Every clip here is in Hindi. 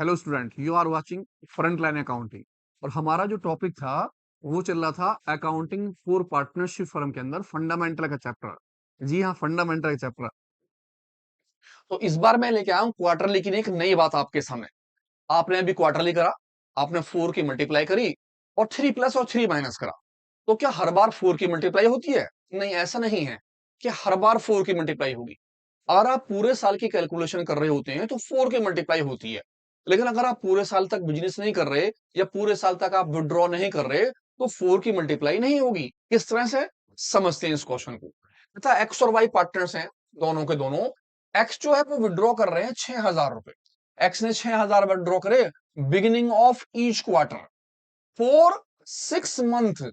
Hello student, you are watching front line accounting. और हमारा जो टॉपिक था वो चल रहा था अकाउंटिंग फॉर पार्टनरशिप फर्म के अंदर फंडामेंटल का चैप्टर। जी हाँ, फंडामेंटल का चैप्टर। तो इस बार मैं लेके आया हूं क्वार्टरली की एक नई बात आपके सामने। आपने अभी क्वार्टरली करा, आपने 4 की मल्टीप्लाई करी और 3 प्लस और 3 माइनस करा। तो क्या हर बार 4 की मल्टीप्लाई होती है? नहीं, ऐसा नहीं है कि हर बार 4 की मल्टीप्लाई होगी। अगर आप पूरे साल की कैलकुलेशन कर रहे होते हैं तो 4 की मल्टीप्लाई होती है। लेकिन अगर आप पूरे साल तक बिजनेस नहीं कर रहे या पूरे साल तक आप विड्रॉ नहीं कर रहे तो 4 की मल्टीप्लाई नहीं होगी। किस तरह से समझते हैं इस क्वेश्चन को। तथा एक्स और वाई पार्टनर्स हैं, दोनों के दोनों। एक्स जो है वो विड्रॉ कर रहे हैं 6,000 रुपए। एक्स ने 6,000 विड्रॉ करे beginning of each quarter for 6 month.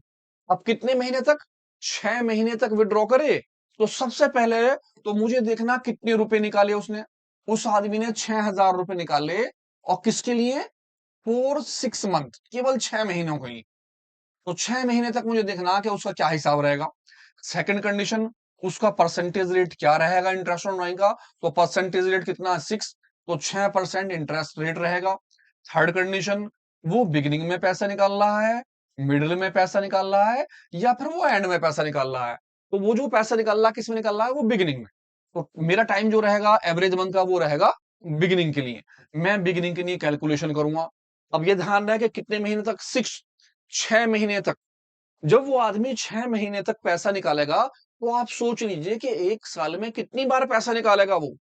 अब कितने महीने तक? 6 महीने तक विड्रॉ करे। तो सबसे पहले तो मुझे देखना कितने रुपए निकाले उसने। उस आदमी ने 6,000 रुपए निकाले। और किसके लिए? फॉर 6 मंथ, केवल 6 महीनों के लिए। तो 6 महीने तक मुझे देखना कि उसका क्या हिसाब रहेगा। सेकंड कंडीशन, उसका परसेंटेज रेट क्या रहेगा इंटरेस्ट ऑन ड्राइंग का। तो परसेंटेज रेट कितना है? 6। तो 6% इंटरेस्ट रेट रहेगा। थर्ड कंडीशन, वो बिगिनिंग में पैसा निकाल रहा है, मिडिल में पैसा निकाल रहा है, या फिर वो एंड में पैसा निकाल रहा है। तो वो जो पैसा निकाल रहा है किस में निकाल रहा है? वो बिगिनिंग में। तो मेरा टाइम जो रहेगा एवरेज मंथ का वो रहेगा बिगिनिंग के लिए। मैं बिगिनिंग के लिए कैलकुलेशन करूंगा। अब ये ध्यान रहे कि कितने महीने तक? 6 महीने तक। जब वो आदमी 6 महीने तक पैसा निकालेगा तो आप सोच लीजिए कि एक साल में कितनी बार पैसा निकालेगा वो।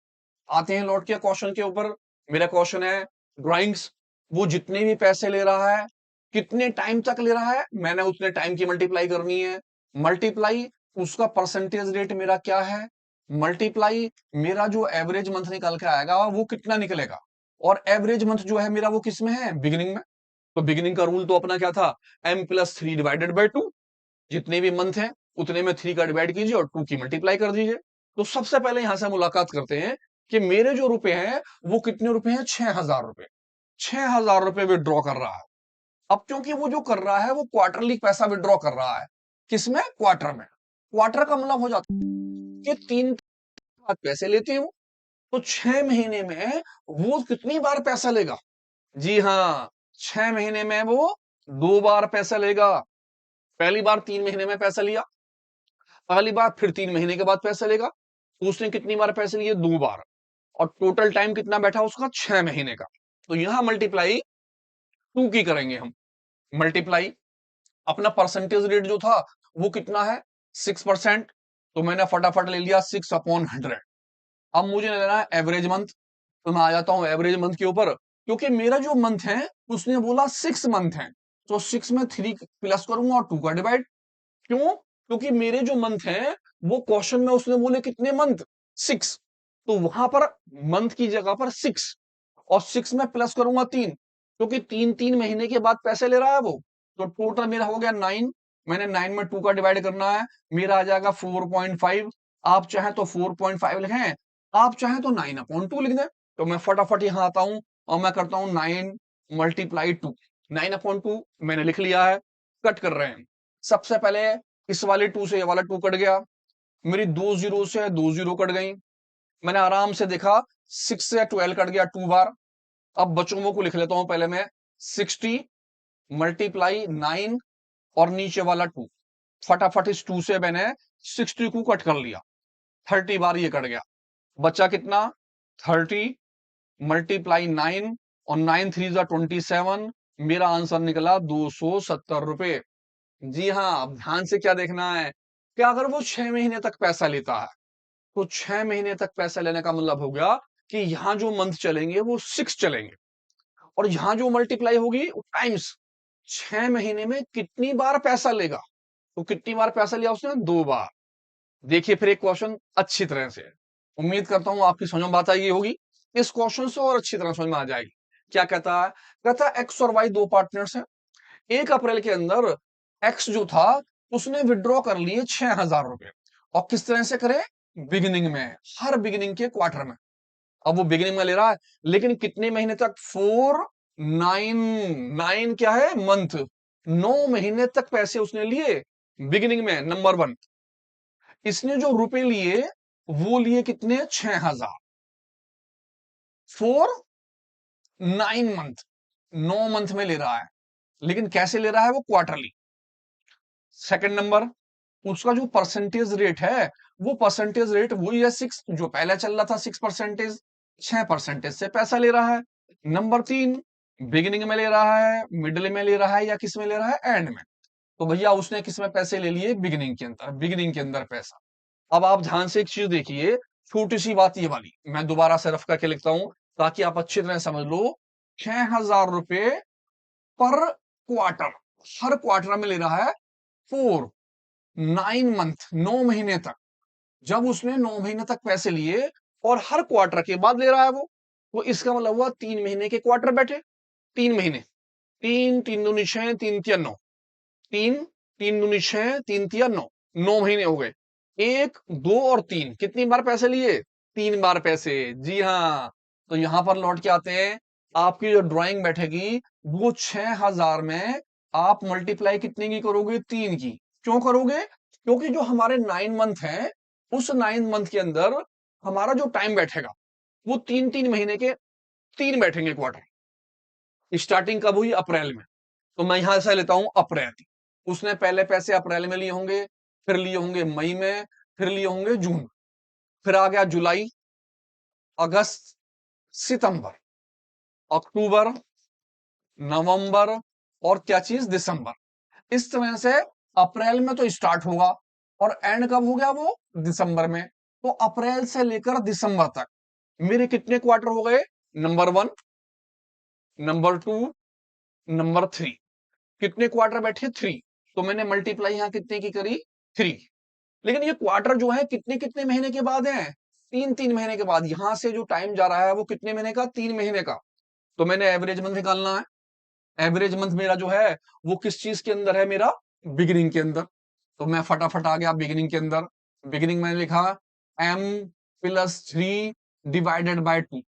आते हैं लौट के क्वेश्चन के ऊपर। मेरा क्वेश्चन है ड्राइंग्स। वो जितने भी पैसे ले रहा है कितने टाइम तक ले रहा है, मैंने उतने टाइम की मल्टीप्लाई करनी है। मल्टीप्लाई उसका परसेंटेज रेट मेरा क्या है, मल्टीप्लाई मेरा जो एवरेज मंथ निकल के आएगा वो कितना निकलेगा। और एवरेज मंथ जो है मेरा वो किस में है? बिगिनिंग में। तो बिगिनिंग का रूल तो अपना क्या था? m+3/2। जितने भी मंथ हैं उतने में 3 का डिवाइड कीजिए और 2 की मल्टीप्लाई कर दीजिए। तो सबसे पहले यहां से मुलाकात करते हैं कि मेरे जो रुपए हैं वो कितने रुपए हैं? 6,000 रुपए। 6,000 रुपए विड्रॉ कर रहा है। अब क्योंकि वो जो कर रहा है वो क्वार्टरली पैसा विड्रॉ कर रहा है। किसमें? क्वार्टर में। क्वार्टर का मतलब हो जाता है कि 3 बार पैसे लेते हो। तो 6 महीने में वो कितनी बार पैसा लेगा? जी हाँ, 6 महीने में वो 2 बार पैसा लेगा। पहली बार 3 महीने में पैसा लिया, अगली बार फिर 3 महीने के बाद पैसा लेगा। तो उसने कितनी बार पैसे लिए? 2 बार। और टोटल टाइम कितना बैठा उसका? 6 महीने का। तो यहां मल्टीप्लाई 2 की करेंगे हम। मल्टीप्लाई अपना परसेंटेज रेट जो था वो कितना है? 6%। तो मैंने फटाफट ले लिया 6/100। अब मुझे लेना है एवरेज मंथ। तो मैं आ जाता हूं एवरेज मंथ के ऊपर, क्योंकि मेरा जो मंथ है उसने बोला 6 मंथ है। तो 6 में 3 प्लस करूंगा और 2 का डिवाइड। क्यों? क्योंकि मेरे जो मंथ हैं वो क्वेश्चन में उसने बोले कितने मंथ? 6। तो वहां पर मंथ की जगह पर 6 और 6 में प्लस करूंगा 3, क्योंकि 3 3 महीने के बाद पैसे ले रहा है वो। तो टोटल मेरा हो गया 9। मैंने 9 में 2 का डिवाइड करना है, मेरा आ जाएगा 4.5। आप चाहें तो 4.5 लिखें, आप चाहें तो 9/2 लिख दें। तो मैं फटाफट यहां आता हूं और मैं करता हूं 9 × 2। 9/2 मैंने लिख लिया है। कट कर रहे हैं। सबसे पहले इस वाले 2 से ये वाला 2 कट गया। मेरी 2 जीरो से 2 जीरो कट गई। मैंने आराम से देखा 6 से 12 कट गया 2 बार। अब बचों को लिख लेता हूं पहले मैं। 60 × 9 और नीचे वाला 2। फटाफट इस 2 से मैंने 60 को कट कर लिया। 30 बार ये कट गया। बचा कितना? 30 × 9 और 9 3 27। मेरा आंसर निकला 270 रुपए। जी हाँ, अब ध्यान से क्या देखना है कि अगर वो 6 महीने तक पैसा लेता है तो 6 महीने तक पैसा लेने का मतलब हो गया कि यहां जो मंथ चलेंगे वो 6 चलेंगे। और यहां जो मल्टीप्लाई होगी वो टाइम्स 6 महीने में कितनी बार पैसा लेगा। तो कितनी बार पैसा लिया उसने? 2 बार। देखिए फिर एक क्वेश्चन अच्छी तरह से, उम्मीद करता हूं आपकी समझ में बात आई होगी। इस क्वेश्चन से और अच्छी तरह समझ में आ जाएगी। क्या कहता है? कहता है एक्स और वाई दो पार्टनर्स हैं। 1 अप्रैल के अंदर एक्स जो था उसने विड्रॉ कर लिए 6,000 रुपए। और किस तरह से करे? बिगिनिंग में, हर बिगिनिंग के क्वार्टर में। अब वो बिगिनिंग में ले रहा है, लेकिन कितने महीने तक? 4 9। 9 क्या है? मंथ। 9 महीने तक पैसे उसने लिए बिगिनिंग में। नंबर 1, इसने जो रुपए लिए वो लिए कितने? 6,000 फॉर 9 मंथ, 9 मंथ में ले रहा है, लेकिन कैसे ले रहा है वो क्वार्टरली। सेकंड नंबर, उसका जो परसेंटेज रेट है वो परसेंटेज रेट वही है 6, जो पहले चल रहा था 6%, 6% से पैसा ले रहा है। नंबर 3, बिगिनिंग में ले रहा है, मिडिल में ले रहा है, या किस में ले रहा है, एंड में। तो भैया उसने किस में पैसे ले लिए, बिगिनिंग के अंदर, बिगिनिंग के अंदर पैसा। अब आप ध्यान से एक चीज देखिए, छोटी सी बात ये वाली मैं दोबारा से रफ करके लिखता हूं ताकि आप अच्छी तरह समझ लो। 6,000 रुपए पर क्वार्टर, हर क्वार्टर में ले रहा है 9 मंथ, 9 महीने तक। जब उसने 9 महीने तक पैसे लिए और हर क्वार्टर के बाद ले रहा है वो, तो इसका मतलब हुआ 3 महीने के क्वार्टर बैठे। 3 महीने, 3 3 दूनी 6, 3 3 9, 3 3 दूनी 6, 3 3 9, 9 महीने हो गए। 1 2 और 3 कितनी बार पैसे लिए, 3 बार पैसे। जी हाँ, तो यहां पर लौट के आते हैं, आपकी जो ड्राइंग बैठेगी वो 6,000 में आप मल्टीप्लाई कितने की करोगे, 3 की। क्यों करोगे, क्योंकि जो हमारे 9 मंथ है उस 9 मंथ के अंदर हमारा जो टाइम बैठेगा वो 3 3 महीने के 3 बैठेंगे क्वार्टर। स्टार्टिंग कब हुई, अप्रैल में, तो मैं यहां से लेता हूं अप्रैल। उसने पहले पैसे अप्रैल में लिए होंगे, फिर लिए होंगे मई में, फिर लिए होंगे जून, फिर आ गया जुलाई, अगस्त, सितंबर, अक्टूबर, नवंबर, और क्या चीज, दिसंबर। इस तरह से अप्रैल में तो स्टार्ट होगा और एंड कब हो गया वो, दिसंबर में। तो अप्रैल से लेकर दिसंबर तक मेरे कितने क्वार्टर हो गए, नंबर 1, नंबर 2, नंबर 3। कितने क्वार्टर बैठे, 3। तो मैंने मल्टीप्लाई यहां कितने की करी, 3। लेकिन ये क्वार्टर जो है कितने कितने महीने के बाद है, 3 3 महीने के बाद। यहां से जो टाइम जा रहा है वो कितने महीने का, 3 महीने का। तो मैंने एवरेज मंथ निकालना है। एवरेज मंथ मेरा जो है वो किस चीज के अंदर है, मेरा बिगिनिंग के अंदर। तो मैं फटाफट आ गया बिगिनिंग के अंदर। बिगिनिंग मैंने लिखा m+3 डिवाइडेड बाय 2।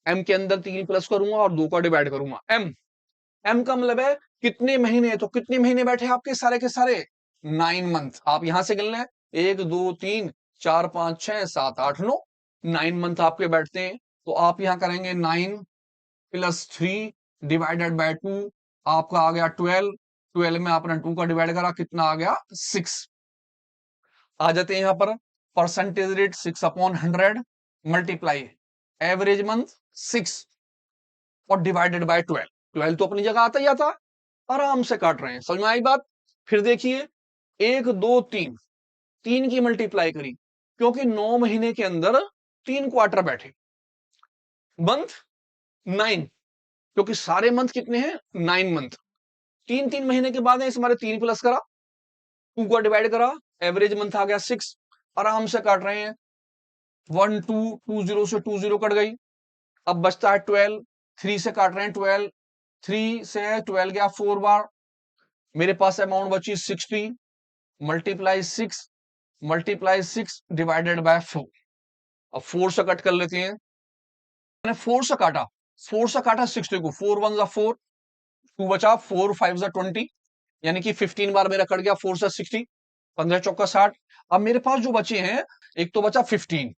m के अंदर 3 प्लस करूंगा और 2 का डिवाइड करूंगा। m का मतलब है कितने महीने, तो कितने महीने बैठे आपके सारे के सारे, 9 मंथ। आप यहां से गिन लें, 1 2 3 4 5 6 7 8 9, 9 मंथ आपके बैठते हैं। तो आप यहां करेंगे 9+3 डिवाइडेड बाय 2, आपका आ गया 12। 12 में आपने 2 का डिवाइड करा, कितना आ गया, 6। आ जाते हैं यहां पर, percentage rate 6/100 multiply average month 6 और डिवाइडेड बाय 12। 12 तो अपनी जगह आता ही आता, आराम से काट रहे हैं, समझ में आई बात। फिर देखिए 1 2 3, 3 की मल्टीप्लाई करी, क्योंकि 9 महीने के अंदर 3 क्वार्टर बैठे। मंथ 9, क्योंकि सारे मंथ कितने हैं, 9 मंथ। 3 3 महीने के बाद है, इस हमारे 3 प्लस करा, 2 का डिवाइड करा, एवरेज मंथ आ गया 6। आराम से काट रहे हैं, 1 2 2 0 से 2 0 कट गई। अब बचता है 12, 3 से काट रहे हैं 12, 3 से 12 गया 4 बार, मेरे पास अमाउंट बची 60 मल्टीप्लाई 6 डिवाइडेड बाय 4। अब 4 से कट कर लेते हैं, मैंने 4 से काटा, 4 से काटा 60 को, 4 1 जा 4, 2 बचा, 4 5 जा 20, यानी कि 15 बार मेरा कट गया 4 से 60, 15 चौका 60। अब मेरे पास जो बचे हैं, एक तो बचा 15,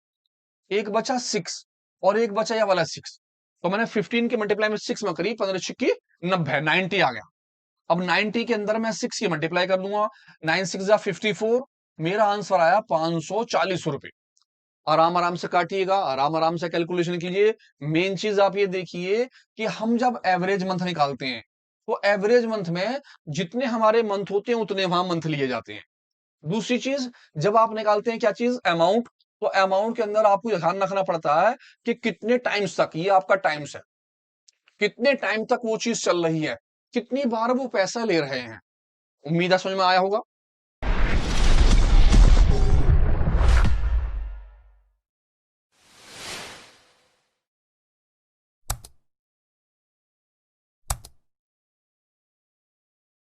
एक बचा 6 और एक बचा ये वाला 6। तो मैंने 15 की मल्टीप्लाई में 6 में करी, 15 6 90, 90 आ गया। अब 90 के अंदर मैं 6 की मल्टीप्लाई कर दूंगा, 9 6 जा 54, मेरा आंसर आया 540 रुपए। आराम आराम से काटिएगा, आराम आराम से कैलकुलेशन कीजिए। मेन चीज आप ये देखिए कि हम जब एवरेज मंथ निकालते हैं तो एवरेज मंथ में जितने हमारे मंथ होते हैं उतने वहां मंथ लिए जाते हैं। दूसरी चीज, जब आप निकालते हैं क्या चीज, अमाउंट, तो अमाउंट के अंदर आपको ध्यान रखना पड़ता है कि कितने टाइम्स तक, ये आपका टाइम्स है, कितने टाइम तक वो चीज चल रही है, कितनी बार वो पैसा ले रहे हैं। उम्मीद है समझ में आया होगा।